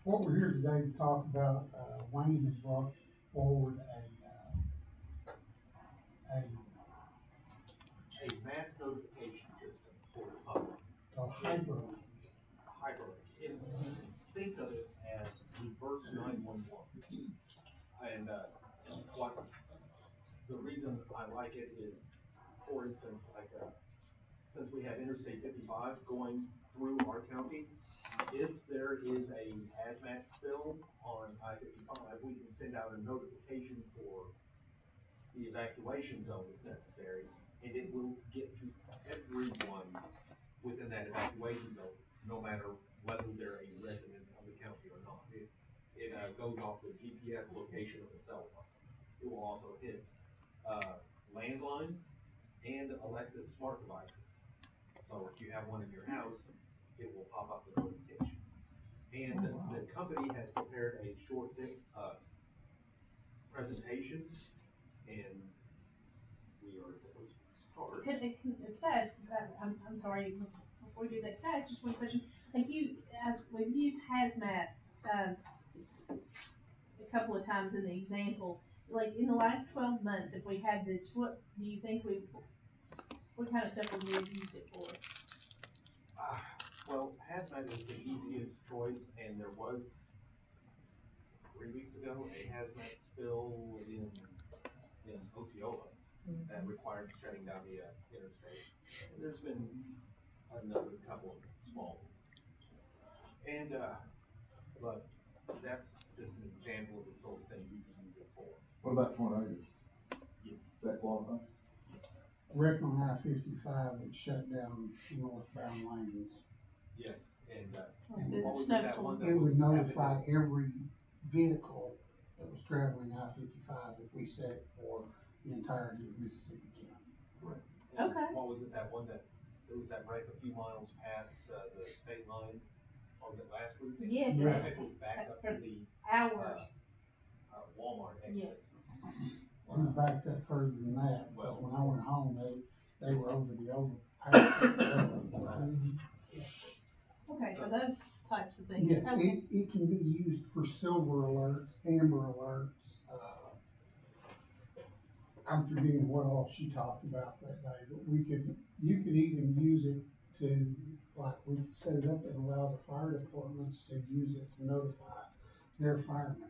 What we're here today to talk about, Wayne has brought forward a A mass notification system for the public. called hyperlink. Hyperlink. Think of it as reverse 911. And what the reason I like it is, for instance, since we have Interstate 55 going through our county, if there is a hazmat spill on I-55, we can send out a notification for the evacuation zone if necessary, and it will get to everyone within that evacuation zone, no matter whether they're a resident of the county or not. It goes off the GPS location of the cell phone. It will also hit landlines and Alexa smart devices. So if you have one in your house, it will pop up the notification. And the company has prepared a short presentation, and we are supposed to start. Could I ask, I'm sorry, before we do that, could I ask just one question? Like we've used hazmat, a couple of times in the example. Like in the last 12 months, if we had this, what do you think what kind of stuff would we have used it for? Well, hazmat is the easiest choice, and there was 3 weeks ago a hazmat spill in Osceola that required shutting down the interstate. And there's been another couple of small ones. And but that's just an example of the sort of things you can use it for. What about tornadoes? Yes. Does that qualify? Wreck on I-55 that shut down northbound lanes. Yes, and The what was that one snowstorm. that It would was notify happening? every vehicle that was traveling I-55 if we set it for the entirety of Mississippi County. Right. And Okay. what was it, that one that, there was that wreck a few miles past the state line? What was it, last week? Yes. The traffic was back up to the Hours. Walmart exit. Yes. We backed up further than that, Well, but when I went home, they were over the overpass. Okay, so those types of things. Yes, Okay. it can be used for silver alerts, amber alerts. I'm forgetting what all she talked about that day, but you could even use it to, like, we could set it up and allow the fire departments to use it to notify their firemen.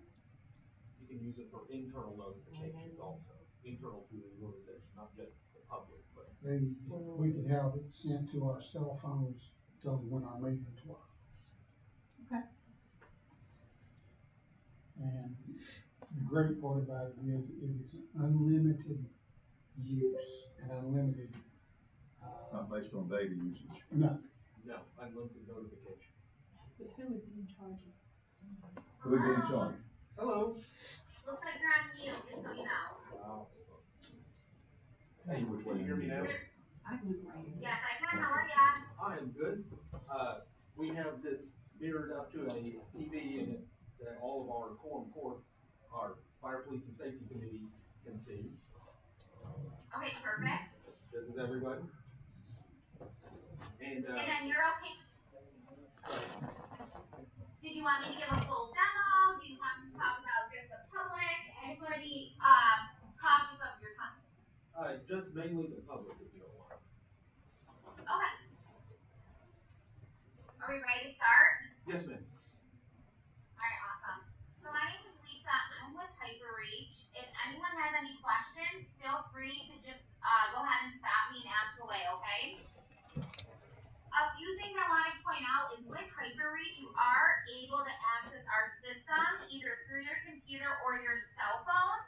you can use it for internal notifications also, internal to the organization, not just the public, but. We could have it sent to our cell phones till when our meters work. Okay. And the great part about it is unlimited use and unlimited, Not based on data usage. no. No, unlimited notifications. But who would be in charge of? Who would be in charge? Hello. Looks like you're on mute, just so you know. Hey, Which way can you hear me now? I can hear you. Yes, I can, how are ya? I am good. We have this mirrored up to a TV in it that all of our quorum court, our fire, police, and safety committee can see. Okay, perfect. This is everybody. And And then you're okay. Did you want me to give a full demo? Do you want me to talk about just the public? I just want to be cautious of your time. just mainly the public, if you don't mind. Okay. Are we ready to start? Yes, ma'am. Alright, awesome. So my name is Lisa, I'm with HyperReach. If anyone has any questions, feel free to just go ahead and stop me and ask away, okay? A few things I want to point out is with HyperReach, you are able to access our system either through your computer or your cell phone.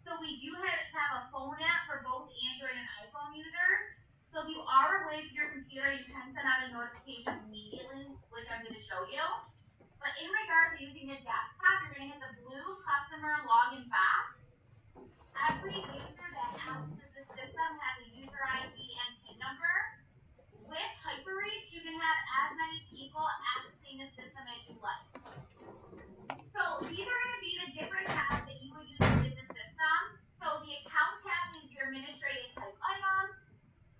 So we do have a phone app for both Android and iPhone users. So if you are away from your computer, you can send out a notification immediately, which I'm going to show you. But in regards to using a desktop, you're going to hit the blue customer login box. Every user that accesses the system has a user ID and PIN number. With HyperReach, you can have as many people accessing the system as you like. So these are going to be the different tabs that you would use within the system. So the account tab is your administrative type items.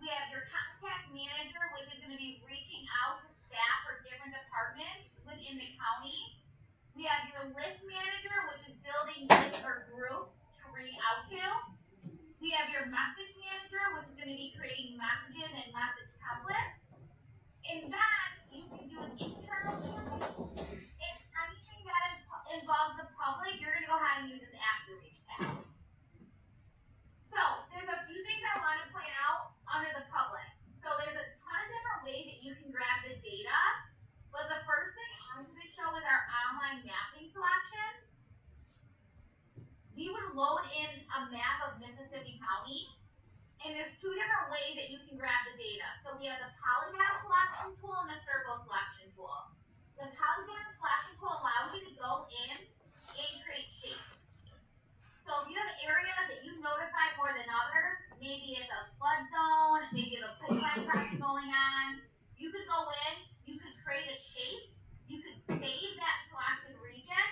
We have your contact manager, which is going to be reaching out to staff or different departments within the county. We have your list manager, which is building lists or groups to read out to. We have your message manager, which is going to be creating messages and message templates. And then you can do an internal chat. If anything that involves the public, you're going to go ahead and use this After Reach tab. So there's a few things I want to point out under the public. So there's a ton of different ways that you can grab the data. But the first thing I'm going to show is our online mapping selection. We would load in a map of Mississippi County, and there's two different ways that you can grab the data. So we have the polygon selection tool and the circle selection tool. The polygon selection tool allows you to go in and create shapes. So if you have areas that you notify more than others, maybe it's a flood zone, maybe the pipeline project going on, you could go in, you could create a shape, you could save that selected region.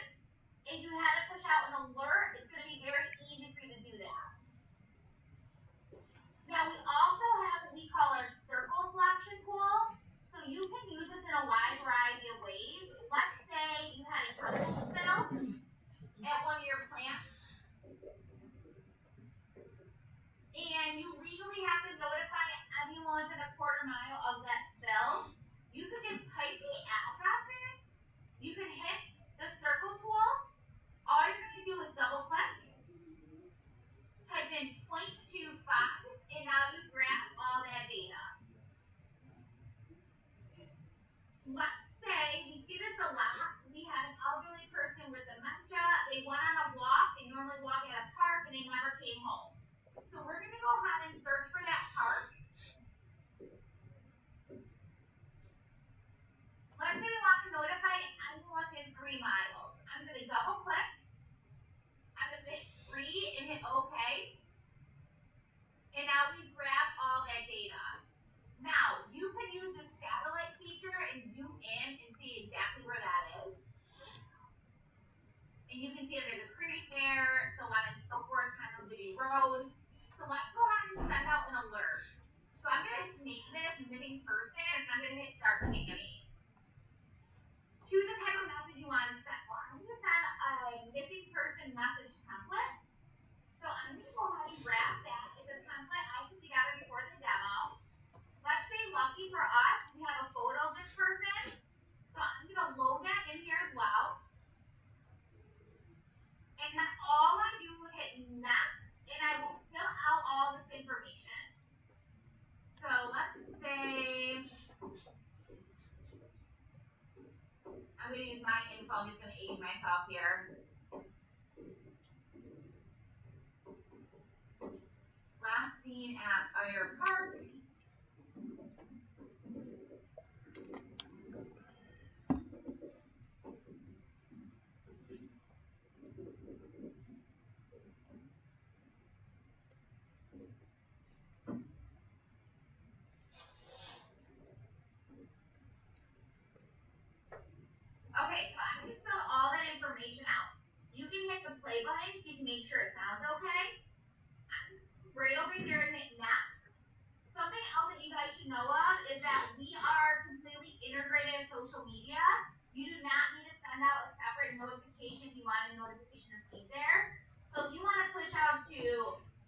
If you had to push out an alert, it's going to be very easy for you to do that. Now we also have what we call our circle selection tool. So you can use this in a wide variety of ways. Let's say you had a chemical spill at one of your plants, and you legally have to notify anyone within a quarter mile of that spill. You could just type the address in. You can hit the circle tool. All you're going to do is double click, type in 0.25, and now you grab all that data. Let's say, we see this a lot, we had an elderly person with dementia, they went on a walk, they normally walk at a park, and they never came home. So we're going to go ahead and search for that park. Let's say we want to notify anyone within 3 miles. I'm going to double click, I'm going to hit 3 and hit OK. And now we grab all that data. Now, you can use the satellite feature and zoom in and see exactly where that is. And you can see that there's a creek there, so on and so forth, kind of City Road. So let's go ahead and send out an alert. So I'm going to name this missing person, and I'm going to hit start scanning. Choose the type of message you want to send. Well, I'm going to send a missing person message template. So I'm going to go ahead and grab that. It's a template I put together before the demo. Let's say, lucky for us, we have a photo of this person. So I'm going to load that in here as well. And then all I do is hit next, and I will fill out all this information. So let's say, I'm going to use my info. I'm just going to age myself here. Last seen at Fire Park. Okay, so I'm going to fill all that information out. You can hit the play button so you can make sure it sounds okay. Right over here and hit next. Something else that you guys should know of is that we are completely integrated social media. You do not need to send out a separate notification if you want a notification to be there. So if you want to push out to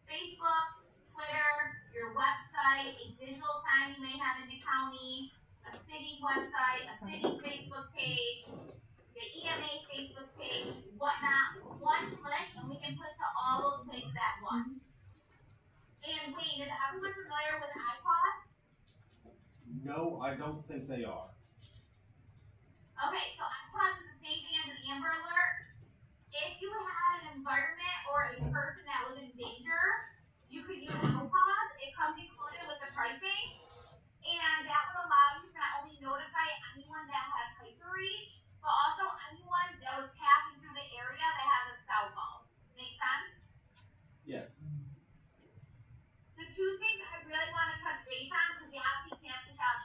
Facebook, Twitter, your website, a digital sign you may have in the county, a city website, a city Facebook page, the EMA Facebook page, whatnot, one click, and we can push to all those places at once. And Wayne, is everyone familiar with iPods? No, I don't think they are. Okay, so iPods is the same thing as an Amber Alert. If you had an environment or a person that was in danger, you could use iPods. It comes included with the pricing. And that would allow you to not only notify anyone that has hyperreach, but also anyone that was passing through the area that has a cell phone. Make sense? Yes. The two things I really want to touch base on, because you obviously can't push out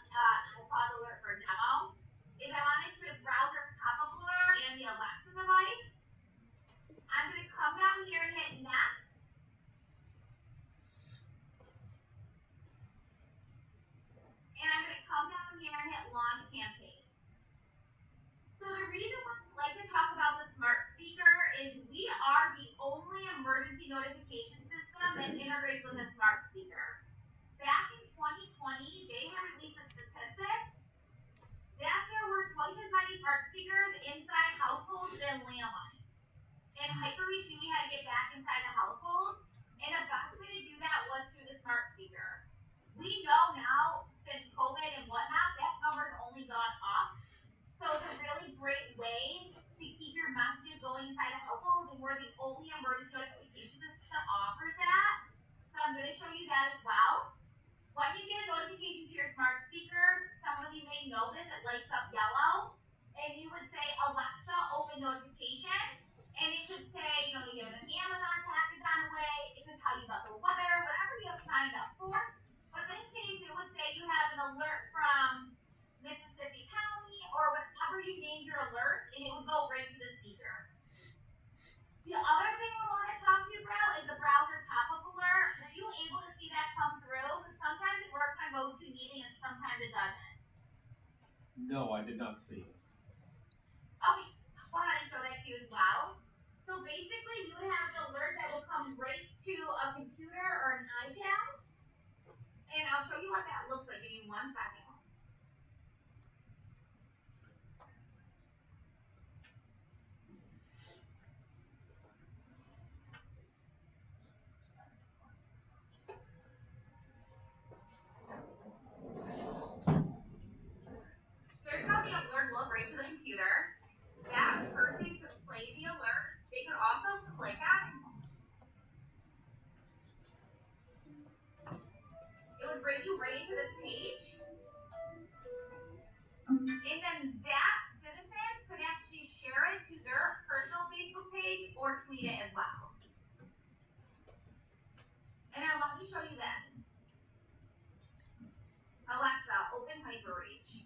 iPod alert for demo, is I want to do the browser pop-up alert and the Alexa device. I'm going to come down here and hit next. notification system that integrates with a smart speaker. Back in 2020, they had released a statistic that there were twice as many smart speakers inside households than landlines. And HyperReach knew we had to get back inside the household, and the best way to do that was through the smart speaker. We know now, since COVID and whatnot, that number's only gone up. So it's a really great way to keep your messages going inside a household, and we're the only emergency notification system that offers that. So I'm going to show you that as well. When you get a notification to your smart speakers, some of you may know this, it lights up yellow, and you would say, Alexa, open notification, and it could say, you have an Amazon package on the way, it could tell you about the weather, whatever you have signed up for. But in this case, it would say you have an alert from Mississippi County, or whatever you named your alert, and it would go right to the speaker. The other thing we want to talk to you about is the browser pop-up alert. Were you able to see that come through? Because sometimes it works on GoToMeeting and sometimes it doesn't. No, I did not see it. Okay, I'll go ahead and show that to you as well. So basically, you would have the alert that will come right to a computer or an iPad. And I'll show you what that looks like. Give me 1 second. Here's how the alert looks right to the computer. That person could play the alert. They could also click on it. It would bring you right into this page. And then that citizen could actually share it to their personal Facebook page or tweet it as well. And now let me show you this. Alexa, open HyperReach.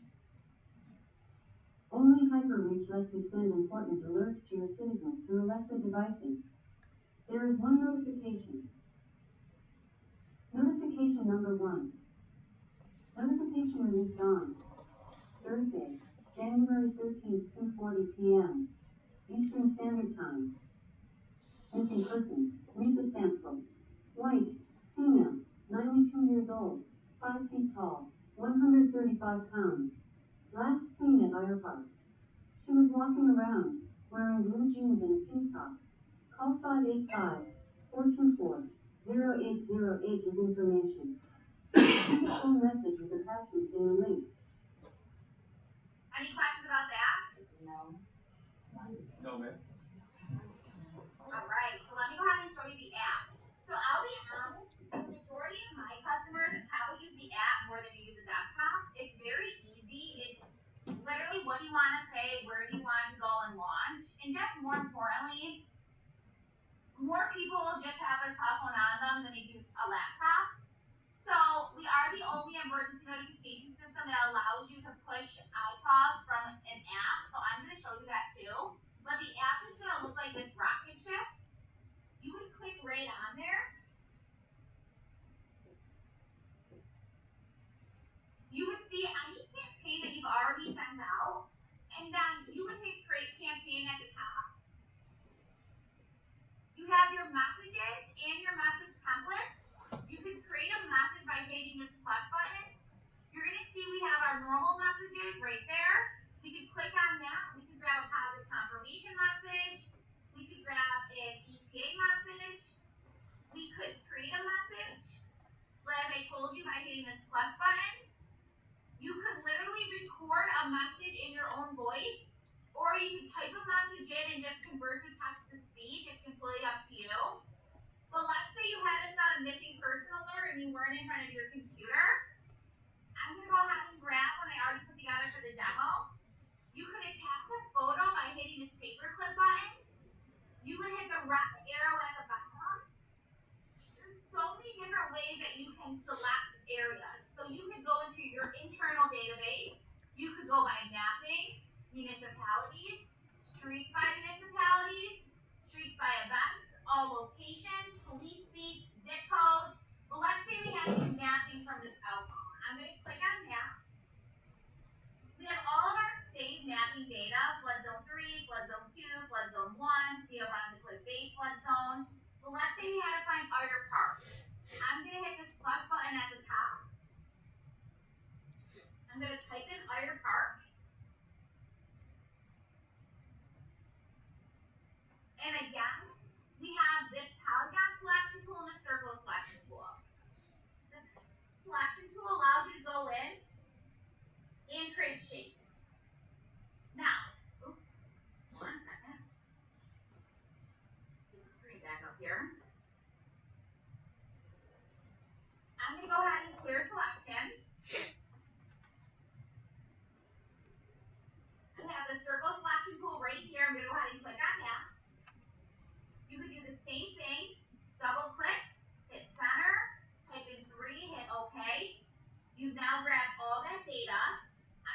Only HyperReach lets you send important alerts to your citizens through Alexa devices. There is one notification. Notification number 1. Notification released on Thursday, January 13th, 2:40 p.m. Eastern Standard Time. Missing person, Lisa Samsel. White, female, 92 years old, 5 feet tall, 135 pounds. Last seen at Iron Park. She was walking around, wearing blue jeans and a pink top. Call 585-424-0808 with information. Send a phone message with attachments in the link. Any questions about that? No. No, ma'am. Alright, so let me go ahead and show you the app. So I'll be honest, the majority of my customers probably use the app more than you use the desktop. It's very easy. It's literally what you want to say, where you want to go and launch. And just more importantly, more people just have their cell phone on them than they do a laptop. So we are the only emergency notification system that allows you to push iPads from an app. So I'm going to show you that too. But the app is going to look like this rocket ship. You would click right on there. You would see any campaign that you've already sent out, and then you would hit create campaign at the top. You have your messages and your message templates. You can create a message by hitting this plus button. You're going to see we have our normal messages right there. We can click on that. We can grab a positive confirmation message. We could grab an ETA message. We could create a message, like I told you, by hitting this plus button. You could literally record a message in your own voice, or you could type a message in and just convert the text to speech. It's completely up to you. But let's say you had us on a missing person alert and you weren't in front of your computer. I'm going to go ahead and grab what I already put together for the demo. You could attach a photo by hitting this paperclip button. You would hit the right arrow at the bottom. There's so many different ways that you can select areas. So you could go into your internal database. You could go by mapping, municipalities, streets by municipalities, streets by events, all locations, police speak, zip code. But let's say we have to do mapping from this outbound. I'm going to click on map. We have all of our saved mapping data, flood zone 3, flood zone 2, flood zone 1, we have around the base flood zone. But let's say we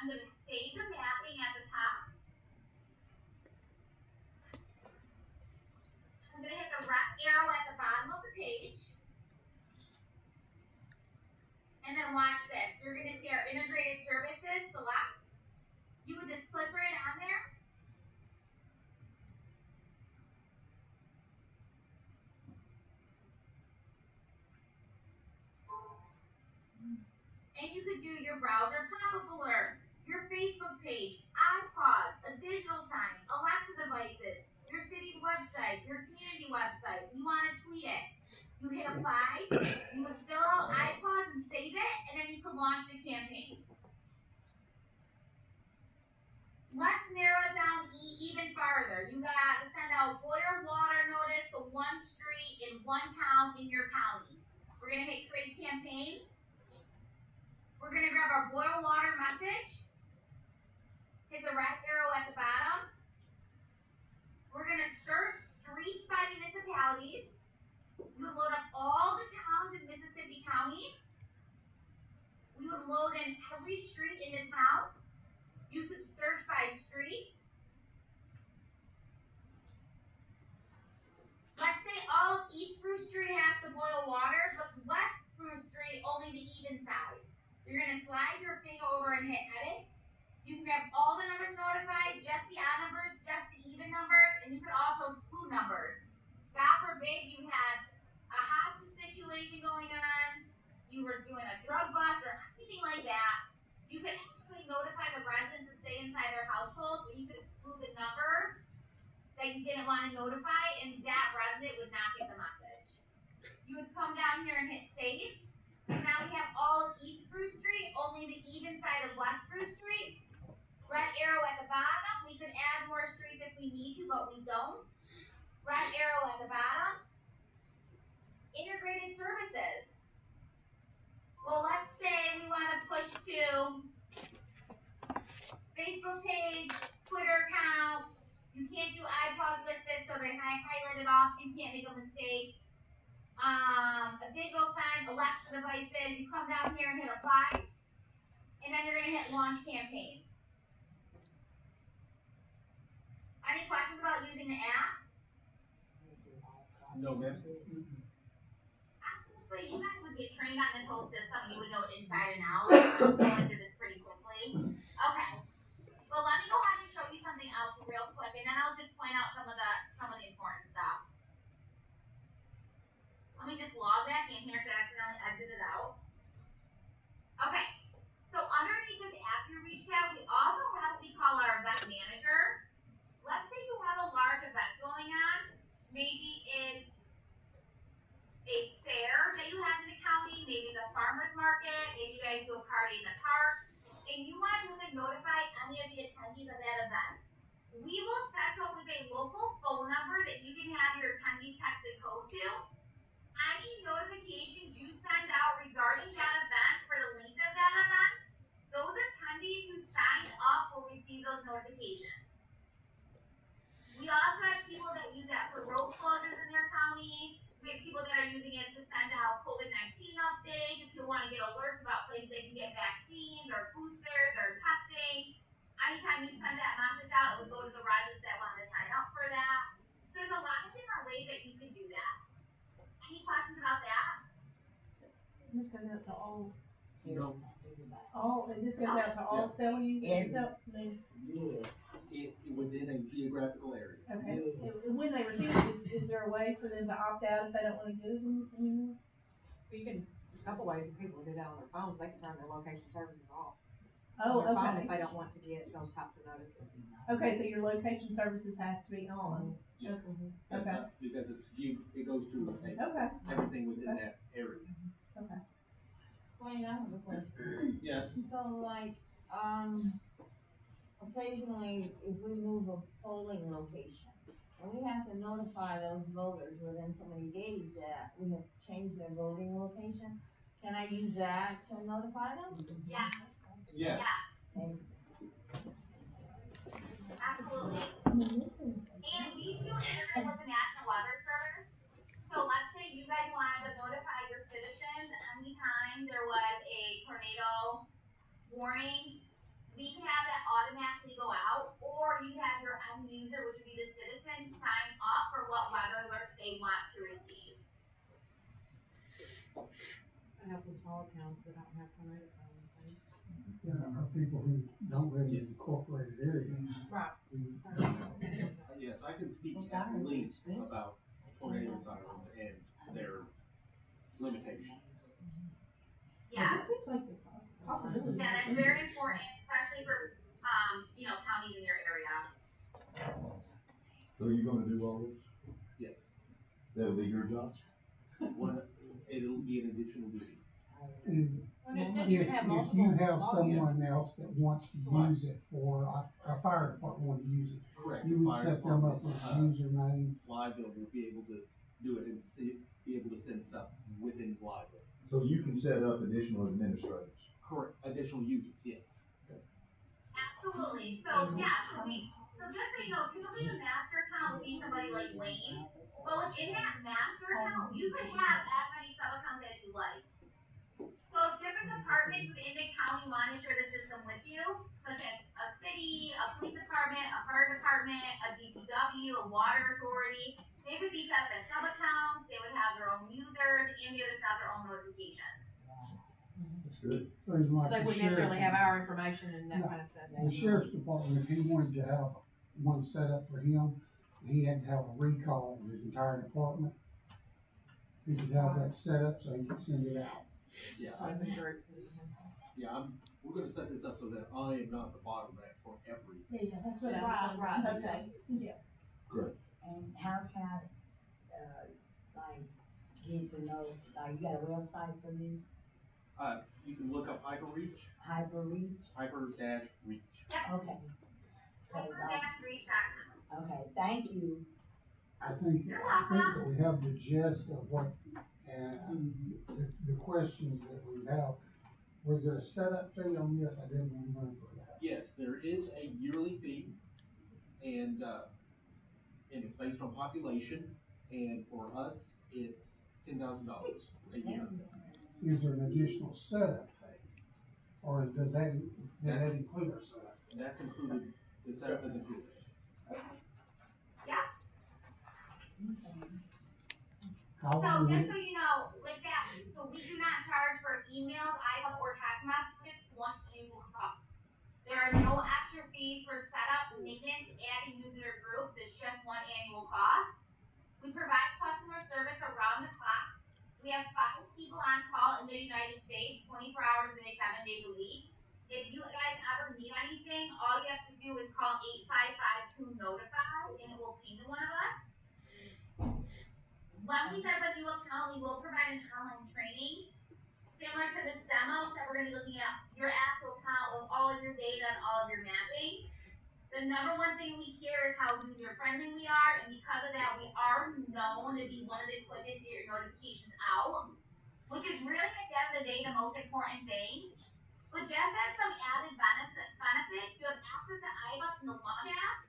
I'm gonna save the mapping at the top. I'm gonna hit the right arrow at the bottom of the page. And then watch this. You're gonna see our integrated services select. You would just click right on there. And you could do your browser pop-up alert, your Facebook page, iPods, a digital sign, Alexa devices, your city's website, your community website. You want to tweet it. You hit apply, you would fill out iPods and save it, and then you could launch the campaign. Let's narrow it down even farther. You got to send out boil water notice to one street in one town in your county. We're going to hit create campaign. We're going to grab our boil water message, hit the right arrow at the bottom. We're going to search streets by municipalities. We would load up all the towns in Mississippi County. We would load in every street in the town. You could search by street. Let's say all of East Spruce Street has to boil water, but West Spruce Street only the even side. You're going to slide your finger over and hit edit. You can grab all the numbers notified, just the odd numbers, just the even numbers, and you can also exclude numbers. God forbid you had a hostage situation going on, you were doing a drug bust or anything like that. You could actually notify the residents to stay inside their household, but you could exclude the number that you didn't want to notify, and that resident would not get the message. You would come down here and hit save. So now we have all of East Spruce Street, only the even side of West Spruce Street. Red arrow at the bottom. We could add more streets if we need to, but we don't. Red arrow at the bottom. Integrated services. Well, let's say we want to push to Facebook page, Twitter account. You can't do iPods with it, so they highlight it off so you can't make a mistake. A digital sign, Alexa devices. You come down here and hit apply, and then you're going to hit launch campaign. Any questions about using the app? No, ma'am. Honestly, you guys would get trained on this whole system. You would know it inside and out. I'm going through this pretty quickly. Okay. Well, let me go ahead and show you something else real quick, and then I'll just point out some of the important stuff. Let me just log back in here because I accidentally exited out. Okay. So underneath this app you reached out, we also have what we call our event manager. Let's say you have a large event going on. Maybe it's a fair that you have in the county, maybe it's a farmer's market, maybe you guys do a party in the park, and you want to notify any of the attendees of that event. We will set you up with a local phone number that you can have your attendees text a code to. Any notifications you send out regarding that event for the length of that event, those attendees who signed up will receive those notifications. We also have people that use that for road closures in their county. We have people that are using it to send out COVID-19 updates. If you want to get alerts about places they can get vaccines or boosters or testing. Anytime you send that message out, it would go to the residents that want to sign up for that. So there's a lot of different ways that you can do that. Any questions about that? So, this goes out to all, No. this goes out to all cell users, Yes. Within a geographical area. okay. When they receive it, is there a way for them to opt out if they don't want to get it anymore? You can, a couple ways, people do that on their phones, they can turn their location services off. Oh, On their phone okay. if they don't want to get those types of notices. Okay, so your location services has to be on. Yes. Okay. Because it goes to Okay. everything within that area. Okay. Wayne, I have a question. Yes. So like, occasionally if we move a polling location, and we have to notify those voters within so many days that we have changed their voting location, can I use that to notify them? Yeah. Yes. Yeah. Absolutely. And we do integrate with the National Weather Service. So let's say you guys wanted to notify your citizens anytime there was a tornado warning. We towns that don't have tornado phones, right? People who don't live in incorporated areas. Right. Yes, I can speak Well, at sirens are length expensive. about tornado sirens and their limitations. Yeah, That seems like the possibility. yeah, that's very important, especially for, counties in your area. So are you gonna do all this? Yes, That'll be your job? it'll be an additional duty. And Well, it said if, you if could have you multiple have logins. someone else that wants to use it for, a fire department want to use it, Correct. you would set them up with a username. Livebill will be able to do it and be able to send stuff within Livebill. So you can set up additional administrators? Correct, additional users, yes. Absolutely. So just so you know, typically the master account would be somebody like Lane, but within that master account, you could have as many sub-accounts as you like. So if different departments within the county want to share the system with you, such as a city, a police department, a fire department, a DPW, a water authority, they would be set up as sub-accounts, they would have their own users, and they would have their own notifications. That's good. So even So like they the wouldn't necessarily sheriff- have our information and that No. kind of stuff. The sheriff's department, if he wanted to have one set up for him, he had to have a recall of his entire department. He could have that set up so he could send it out. Yeah, So the groups. we're gonna set this up so that I am not the bottleneck for everything. Yeah, that's what I was Right, going to right. say. Yeah. And how can, like, get to know, like, you got a website for this, You can look up HyperReach, HyperReach? hyper-reach. Okay. 'Cause, Reach.com. okay, thank you. I think that we have the gist of what, and the questions that we have. Was there a setup fee on this? I didn't remember that. Yes, there is a yearly fee, and it's based on population, and for us, it's $10,000 a year. Is there an additional setup fee? Or does that include our setup? That's included, the setup is included. How So long would just it, so you know, like that, so we do not charge for emails, iPhone, or text messages once annual cost. There are no extra fees for setup, maintenance, adding user groups, it's just one annual cost. We provide customer service around the clock. We have 5 people on call in the United States, 24 hours a day, 7 days a week. If you guys ever need anything, all you have to do is call 8552-NOTIFY and it will ping to one of us. When we set up a new account, we will provide an online training. Similar to this demo, so we're gonna be looking at your actual account with all of your data and all of your mapping. The number one thing we hear is how user friendly we are, and because of that, we are known to be one of the quickest to get your notifications out, which is really at the end of the day the most important thing. But just as some added benefits, you have access to iBus in the Launch app.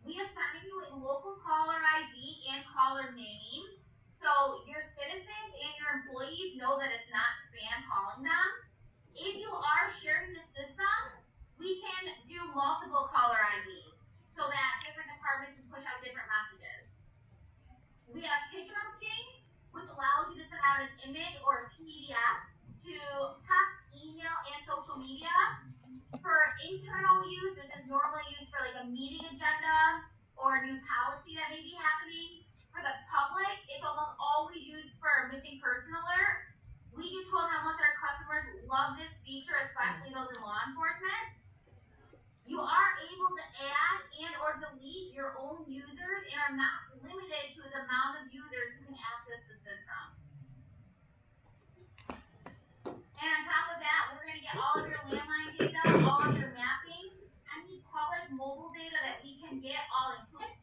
We assign you a local caller ID and caller name, so your citizens and your employees know that it's not spam calling them. If you are sharing the system, we can do multiple caller IDs so that different departments can push out different messages. We have picture messaging, which allows you to send out an image or a PDF to text, email, and social media. For internal use, this is normally used for like a meeting agenda or a new policy that may be happening. For the public, it's almost always used for a missing person alert. We get told how much our customers love this feature, especially those in law enforcement. You are able to add and or delete your own users and are not limited to the amount of users who can access the system. And on top of that, we're going to get all of your landline data, all of your mapping, any public mobile data that we can get all included.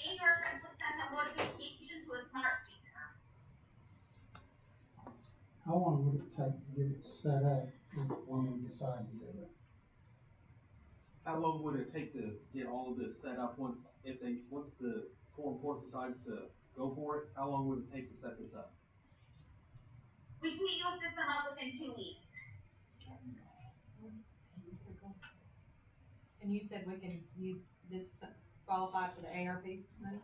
And we're going to send a notification to a smart speaker. how long would it take to get it set up when we decide to do it? How long would it take to get all of this set up once the foreign court decides to go for it? How long would it take to set this up? We can get you a system up within 2 weeks. And you said we can use this qualify for the ARP money?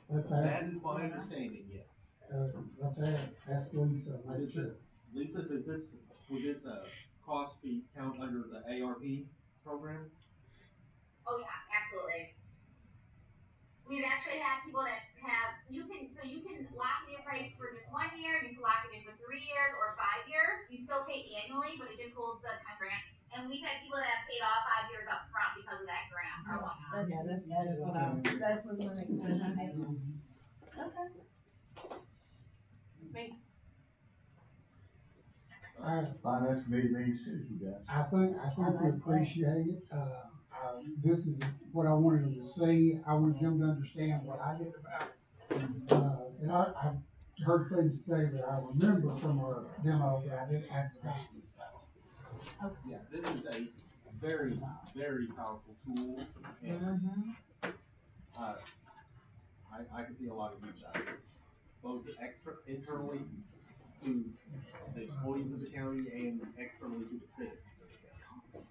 Let's That ask, is my understanding, yes. Let's ask Lisa, make sure. Lisa, would this, cost be count under the ARP program? Oh yeah, absolutely. We've actually had people that have, you can lock in your price for just 1 year, you can lock it in for 3 years or 5 years. You still pay annually, but it just holds the 10 grand. And we've had people that have paid off 5 years up front because of that grant or whatnot. That's what that was my next question. Okay. Sweet. Finance committee meetings too, you guys. I think we appreciate it. This is what I wanted them to see. I wanted them to understand what I did about it. And I've heard things today that I remember from our demo that I didn't have to copy. Yeah, this is a very, very powerful tool, and I can see a lot of use out of this, both internally to the employees of the county and externally to the citizens of the county.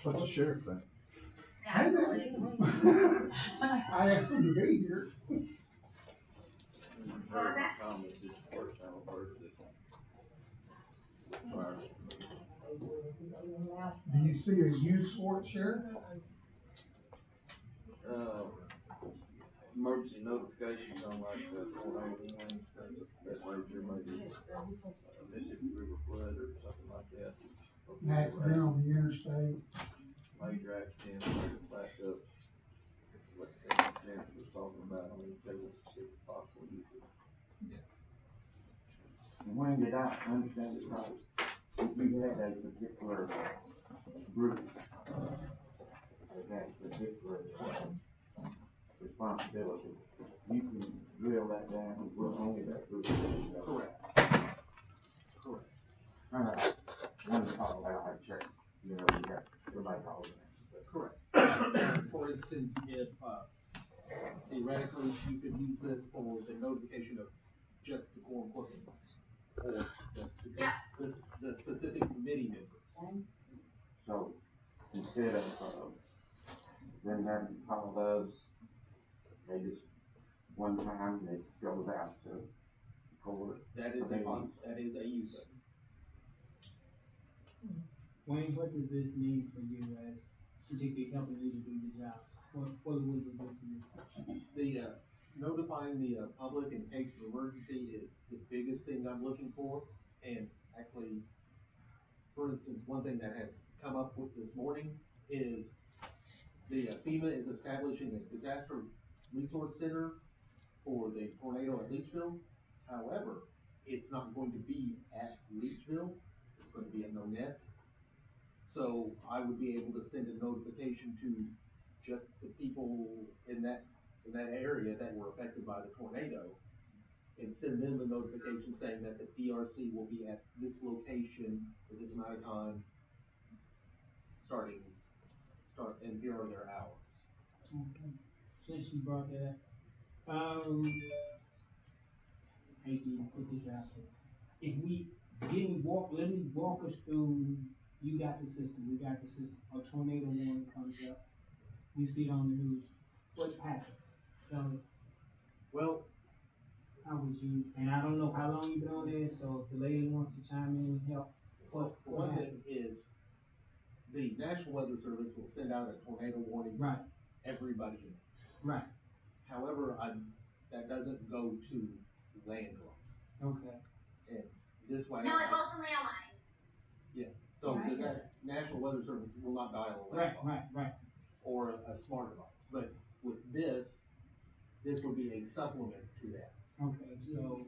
What's the sheriff think? I know. I asked them to be here. Do you see a use for it, Sheriff? Emergency notifications on like the 491, that merger maybe Mississippi River flood or something like that. An accident on the interstate. Major accident, backed up. What the Janet was talking about, I mean, they would see possible use of. And when did I understand it right? If you had a particular group, that particular responsibility, you can drill that down with only that group. Correct. One call out, I check, you know, you got somebody calling. Correct. For instance, if, theoretically, you could use this for the notification of just the quorum equipment, or the specific committee members. So, instead of, them having to call those, they just, one time, it goes out to court. That is a use of it. Wayne, what does this mean for you as particularly helping you to do your job? What would it do for you? The, notifying the public in case of emergency is the biggest thing I'm looking for. And actually, for instance, one thing that has come up with this morning is the FEMA is establishing a disaster resource center for the tornado at Leachville. However, it's not going to be at Leachville. It's going to be at Nonette. So I would be able to send a notification to just the people in that area that were affected by the tornado, and send them a notification saying that the DRC will be at this location for this amount of time, and here are their hours. Okay. Since you brought that up, hate to put this out there. If we let me walk us through. You got the system. We got the system. A tornado warning comes up. We see it on the news. What happens? Tell us. Well, how would you? And I don't know how long you've been on there. So if the lady wants to chime in and help. One thing is the National Weather Service will send out a tornado warning. Right. Everybody. Right. However, that doesn't go to landlines. Okay. And this way. No, it goes to landlines. Yeah. So the National Weather Service will not dial a landline. Right. Or a smart device. But with this would be a supplement to that. Okay. So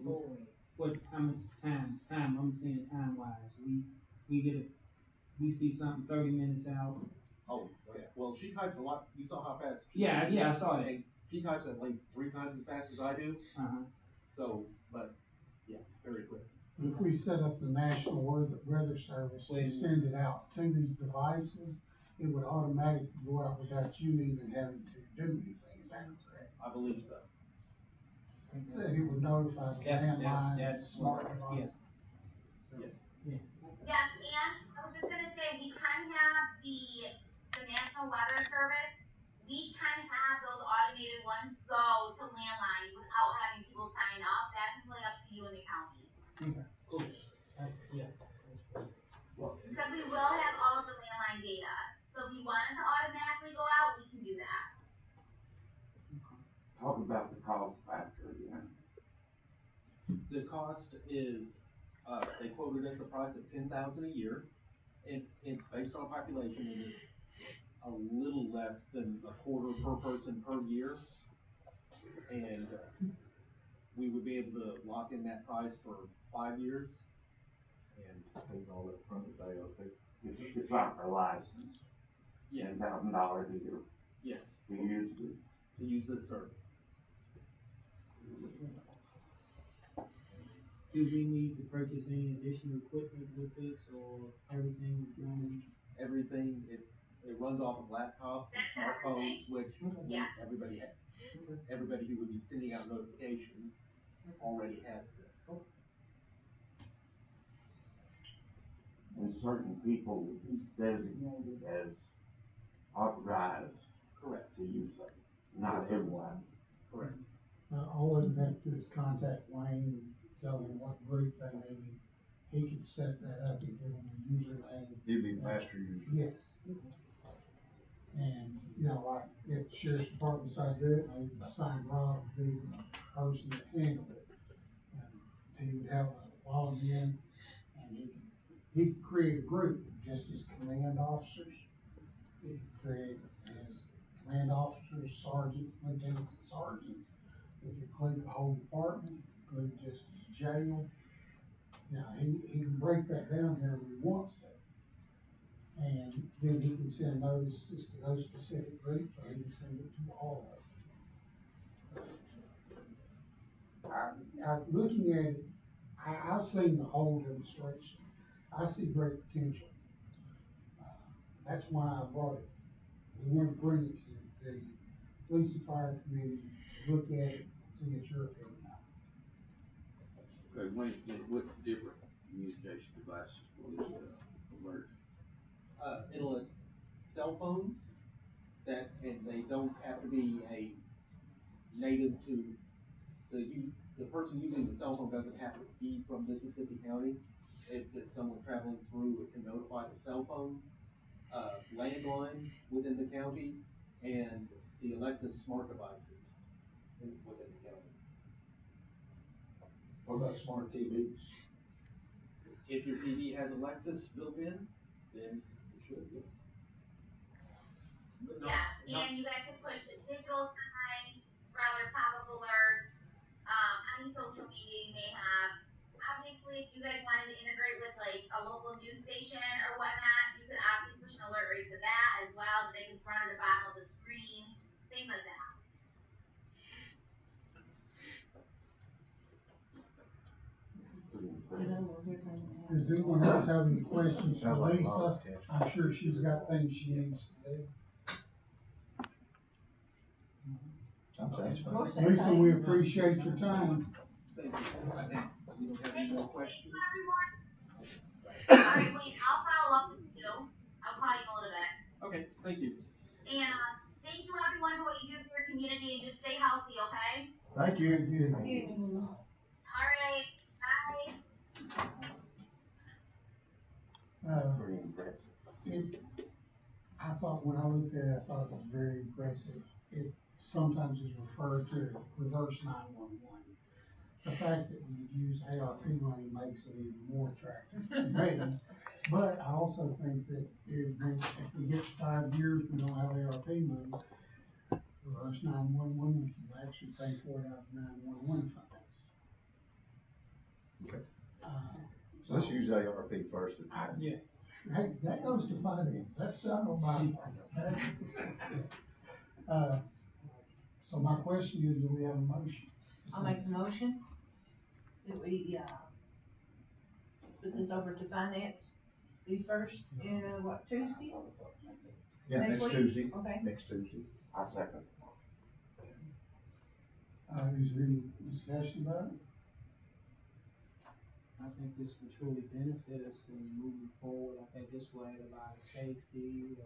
how much time? I'm saying time wise. We see something 30 minutes out. Oh, yeah. Well, she types a lot. You saw how fast. Yeah, I saw that. She types at least 3 times as fast as I do. So, but yeah, very quick. If we set up the National Weather Service and send it out to these devices, it would automatically go out without you even having to do anything. Is that correct? I believe so. That it would notify the landlines, smart devices. Yes. Yes, and I was just gonna say, we can have the National Weather Service, we can have those automated ones go to landlines without having people sign up. That's completely So if you wanted to automatically go out, we can do that. Talk about the cost factor again. The cost is, they quoted us a price of $10,000 a year. It's based on population, and it's a little less than a quarter per person per year. And we would be able to lock in that price for 5 years. And Paying all that front of ARP. It's like a license. yes, $10,000 a year yes, to use it. to use this service. Do we need to purchase any additional equipment with this, or everything is running? Everything, it runs off of laptops and smartphones, which Yeah. everybody who would be sending out notifications already has this. And certain people would be designated as authorized Correct. to use it, not everyone. Correct. All we have to do is contact Wayne and tell him what group they need. He can set that up and give them a username. He'd be master user. Yes. And, you know, like, if the sheriff's department decided to do it, they assign Rob to be the person that handled it. And he would have a login, and he could create a group, just as command officers. He could create as command officers, sergeants, lieutenants, and sergeants. He could include the whole department, include just as jail. You know, he can break that down however he wants to. And then he can send notices to those specific groups, or he can send it to all of them. Looking at it, I've seen the whole demonstration. I see great potential. That's why I brought it. We want to bring it to the police and fire committee to look at it, see what your opinion. Okay, what different communication devices will this alert? It'll cell phones and they don't have to be a native to the person using the cell phone doesn't have to be from Mississippi County. If it's someone traveling through, it can notify the cell phone, landlines within the county, and the Alexa smart devices within the county. What about smart TVs? If your TV has Alexis built in, then it should, yes. But And you guys can push the digital signs, router pop-up alerts, any social media you may have. Obviously, if you guys wanted to integrate with like a local news station or whatnot, you could obviously push an alert right to that as well, that they can run at the bottom of the screen, things like that. Does anyone else have any questions Sounds for like a lot of Lisa? potential. I'm sure she's got things she needs to do. I'm satisfied. Lisa, we appreciate your time. Thank you. I think we don't have any more questions. Alright, Wayne, I'll follow up with you. I'll call you in a little bit. Okay, thank you. And, thank you everyone for what you do for your community, and just stay healthy, okay? Thank you. Alright, bye. Pretty impressive. I thought, when I looked at it, I thought it was very impressive. It sometimes is referred to as reverse 911. The fact that we use ARP money makes it even more attractive to me. But I also think that if we get to 5 years, we don't have ARP money, reverse 911, we can actually pay for it out of 911 funds. Okay. So let's use ARP first. Yeah. Hey, that goes to finance, that's not on my part, okay? So my question is, do we have a motion? I'll make the motion that we, put this over to finance the first, what, Tuesday? Yeah, Next next week? Tuesday. Okay. Next Tuesday. I second. Is there any discussion about it? I think this will truly benefit us in moving forward. I think this will add a lot of safety,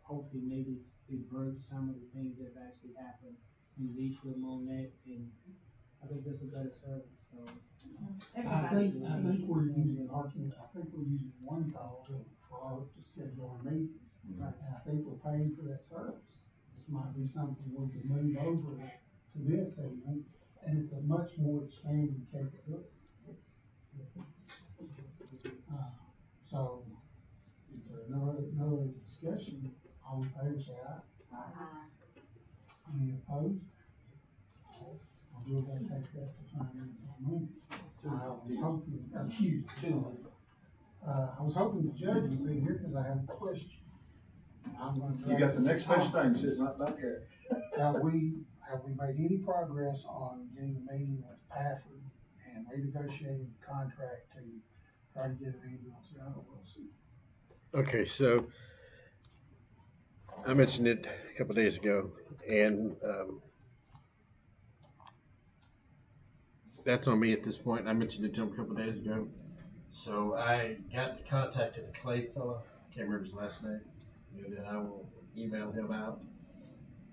hopefully maybe divert some of the things that have actually happened in Leachville, Monette, and I think this is a better service, so. I think we're using one call for to schedule our meetings. Right. And I think people are paying for that service. This might be something we can move over to this even, and it's a much more expanded capability. So, is there no other discussion? All in favor, say aye. Any opposed? I'll go back and take that to finance on Monday. I was hoping, Tuesday. I was hoping the judge would be here because I have a question. I'm gonna You got the next best thing sitting right back there. Have we made any progress on getting a meeting with Pafford and renegotiating the contract to try to get an ambulance out of Wilson? Okay, so I mentioned it a couple of days ago, and that's on me at this point. I mentioned it to him a couple of days ago. So I got the contact of the Clay fellow, can't remember his last name, and then I will email him out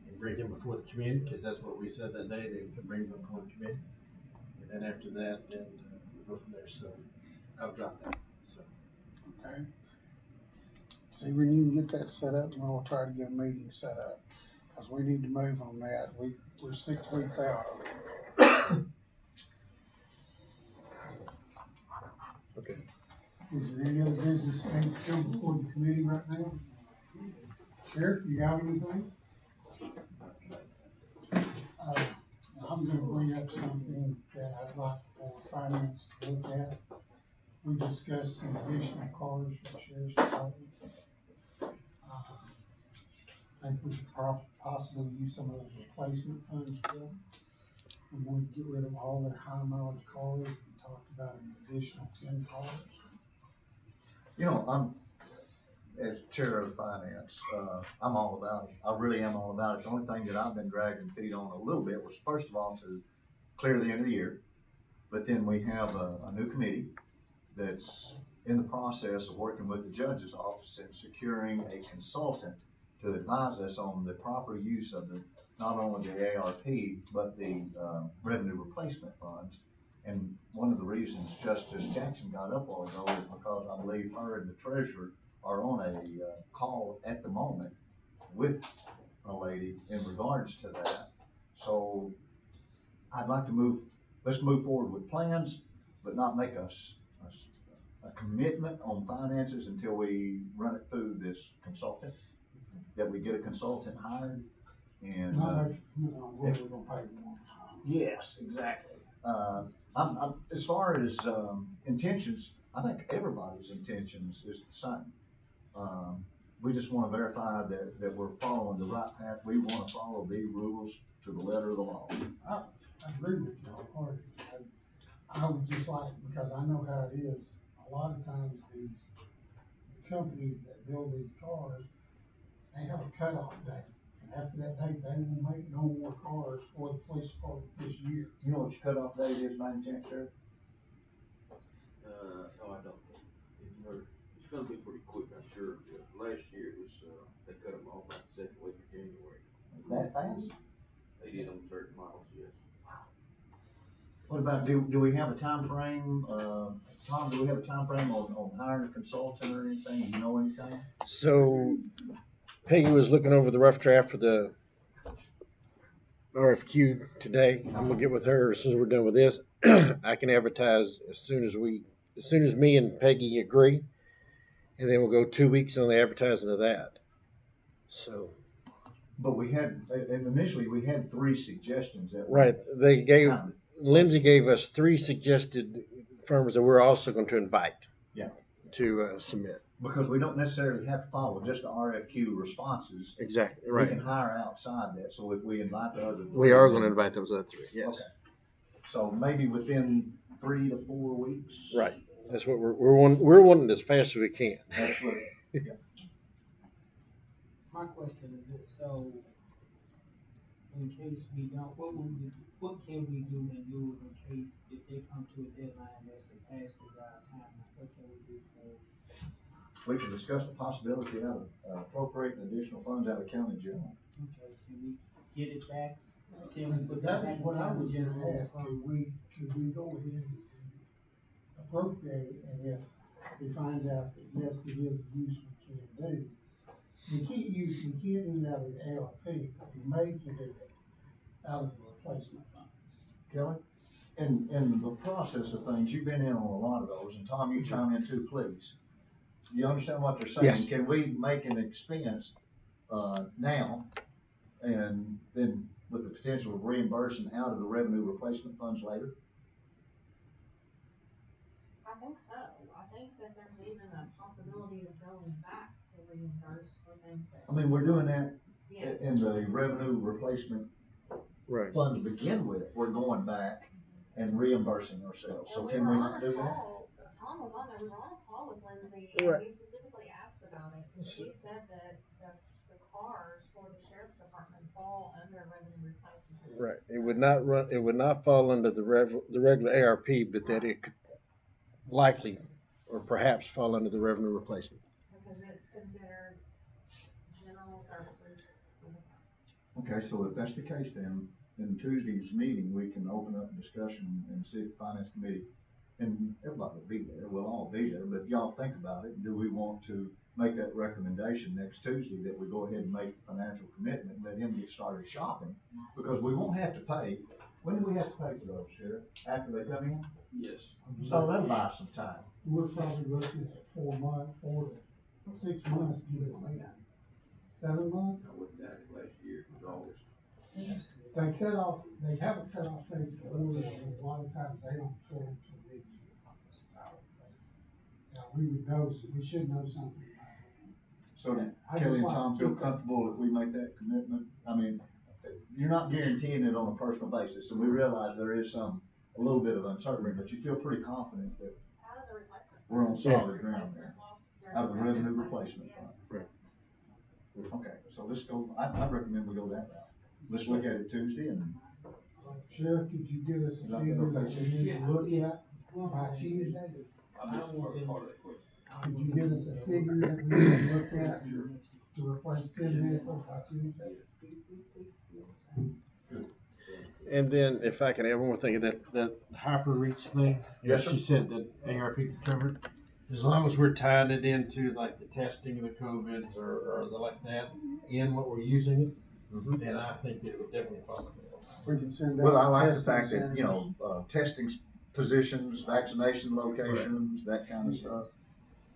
and bring him before the committee, because that's what we said that day, they could bring him before the committee. And then after that, then we'll go from there. So I'll drop that. So. Okay. See, we need to get that set up, and we'll try to get a meeting set up, because we need to move on that. We're 6 weeks out of it. Okay. Is there any other business that needs to come before the committee right now? Sheriff, you got anything? I'm gonna bring up something that I'd like for finance to look at. We discussed some additional cars for the sheriff's department. I think we could possibly use some of those replacement funds for them. We want to get rid of all their high mileage cars. We talked about an additional 10 cars. You know, as chair of finance, I'm all about it. I really am all about it. The only thing that I've been dragging feet on a little bit was, first of all, to clear the end of the year. But then we have a new committee that's in the process of working with the judge's office and securing a consultant to advise us on the proper use of not only the ARP, but the revenue replacement funds. And one of the reasons Justice Jackson got up a while ago is because I believe her and the treasurer are on a call at the moment with a lady in regards to that. So I'd like to let's move forward with plans, but not make a commitment on finances until we run it through this consultant, that we get a consultant hired. And yes, exactly. As far as intentions, I think everybody's intentions is the same. We just want to verify that we're following the right path. We want to follow the rules to the letter of the law. I agree with you wholeheartedly. I would just like, because I know how it is, a lot of times the companies that build these cars, they have a cutoff date. And after that date, they won't make no more cars for the police department this year. You know what your cutoff date is, by any chance, Sheriff? No, I don't. It's gonna be pretty quick, I'm sure. Last year it was, they cut them off like the second week of January. That fast? They did on certain models, yes. What about, do we have a time frame, Tom, do we have a time frame on hiring a consultant or anything? Do you know anything? So Peggy was looking over the rough draft for the RFQ today. I'm gonna get with her as soon as we're done with this. I can advertise as soon as me and Peggy agree, and then we'll go 2 weeks on the advertising of that. So. But initially we had 3 suggestions that. Right, Lindsay gave us 3 suggested firms that we're also going to invite. Yeah. To submit. Because we don't necessarily have to follow just the RFQ responses. Exactly, right. We can hire outside that, so if we invite the other 3. We are going to invite those other 3, yes. Okay. So maybe within 3 to 4 weeks. Right, that's what we're wanting as fast as we can. That's what, yeah. My question is this, so in case we don't, what can we do in lieu in case if they come to a deadline that surpasses our timeline? What can we do for? We can discuss the possibility of appropriating additional funds out of county general. Okay, can we get it back? That was what I was gonna ask. Could we go ahead and appropriate it, and if we find out that yes, it is a use we can do, we can't do that with ARP, but we may can do it out of the replacement funds. Kelly? In the process of things, you've been in on a lot of those, and Tom, you chime in too, please. You understand what they're saying? Yes. Can we make an expense, now, and then with the potential of reimbursing out of the revenue replacement funds later? I think so. I think that there's even a possibility of going back to reimburse for things that. I mean, we're doing that Yeah. in the revenue replacement Right. fund to begin with. We're going back and reimbursing ourselves. So can we not do that? Tom was on there, we were on a call with Lindsay, Right. and he specifically asked about it, and he said that the cars for the sheriff's department fall under revenue replacement. Right. It would not fall under the regular ARP, but that it could likely or perhaps fall under the revenue replacement. Because it's considered general services. Okay, so if that's the case, then in Tuesday's meeting, we can open up a discussion and see if the finance committee, and everybody will be there, we'll all be there, but y'all think about it. Do we want to make that recommendation next Tuesday that we go ahead and make a financial commitment and let him get started shopping? Because we won't have to pay. When do we have to pay for those, Sheriff? After they come in? Yes. So that'll buy us some time. We're probably looking at 4 to 6 months to get it made. 7 months? I went down it last year, it was August. They have a cutoff date for order, and a lot of times they don't fill them till mid-year. Now, we should know something about it. So I Kelly just and like Tom to feel keep that- comfortable if we make that commitment? I mean, you're not guaranteeing it on a personal basis, and we realize there is a little bit of uncertainty, but you feel pretty confident that Out of the replacement. we're on solid Yeah. ground there, out of the revenue replacement fund. Right. Okay, so let's go, I recommend we go that route. Let's look at it Tuesday and. Sheriff, could you give us a figure that we need to look at by Tuesday? I missed part of that question. Could you give us a figure that we need to look at to replace 10 vehicles by Tuesday? And then if I can add one more thing, that hyper reach thing. Yes, sir. She said that ARP could cover it. As long as we're tying it into like the testing of the COVIDs or like that in what we're using it, then I think that it would definitely fall. We can send out. Well, I like the testing fact that, centers. testing positions, vaccination locations, that kind of stuff.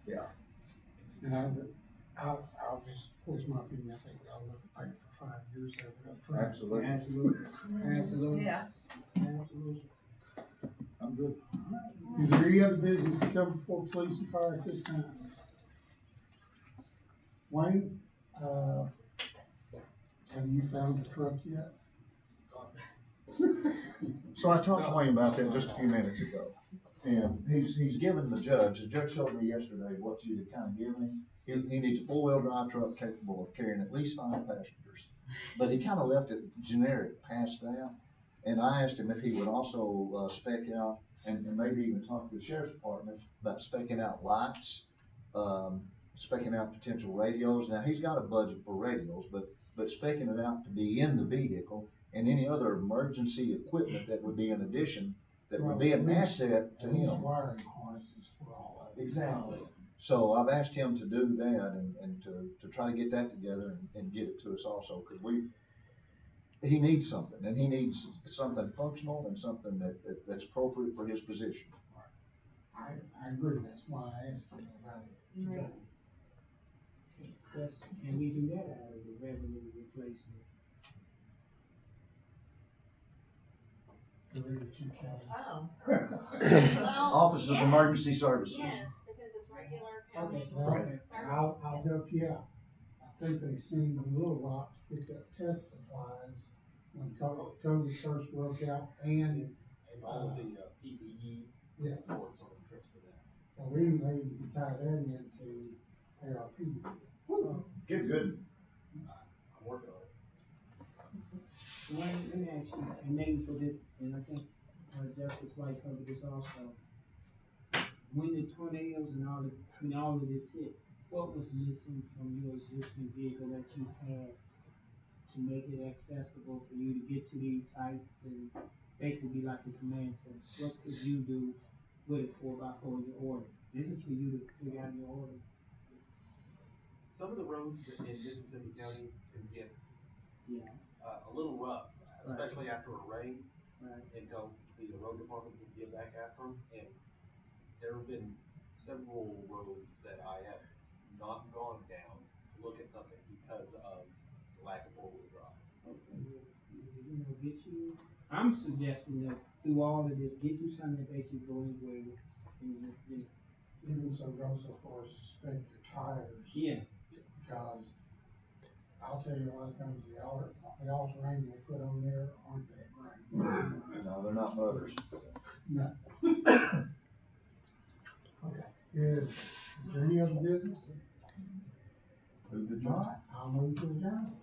Yeah. And I'll just voice my opinion, I think I'll look at paper for 5 years there. Absolutely. Absolutely. Yeah. Absolutely. I'm good. Is there any other business to come before police and fire at this time? Wayne, have you found the truck yet? So I talked to Wayne about that just a few minutes ago. And he's given the judge showed me yesterday what you had kind of given him. He needs a 4-wheel drive truck capable of carrying at least 5 passengers. But he kind of left it generic past that. And I asked him if he would also spec out and maybe even talk to the sheriff's department about specking out lights, specking out potential radios. Now, he's got a budget for radios, but specking it out to be in the vehicle and any other emergency equipment that would be in addition, that would be an asset to him. Wiring harnesses for all of it. Exactly. So I've asked him to do that and to try to get that together and get it to us also, because he needs something, and he needs something functional and something that's appropriate for his position. I agree, that's why I asked him about it today. Can we do that out of the revenue replacement? To read it to Kelly. Oh. Office of Emergency Services. Yes, because it's regular Okay, county. well, I'll help you out. I think they seen the Little Rock to pick up test supplies when COVID first broke out, and All the PPE yes, reports on the trips for that. so we maybe can tie that into ARP. Good. I'm working on it. Wayne, let me ask you, and maybe for this, and I think Justice White covered this also. When the tornadoes and all of this hit, what was missing from your existing vehicle that you had to make it accessible for you to get to these sites and basically like the command center? What could you do with it 4x4 in your order? This is for you to figure out your order. some of the roads in Mississippi County can get Yeah. a little rough, Right. especially after a rain, Right. until the road department can get back after them. And there have been several roads that I have not gone down to look at something because of the lack of four-wheel drive. Okay. You know, get you. I'm suggesting that through all of this, get you something that basically go anywhere with, and, you know. Even so, go so far as to suspend your tires. Yeah. Because I'll tell you, a lot of times the y'all's rain they put on there aren't that great. No, they're not motors. No. Okay, is there any other business? Who did All right, I'll move to adjourn.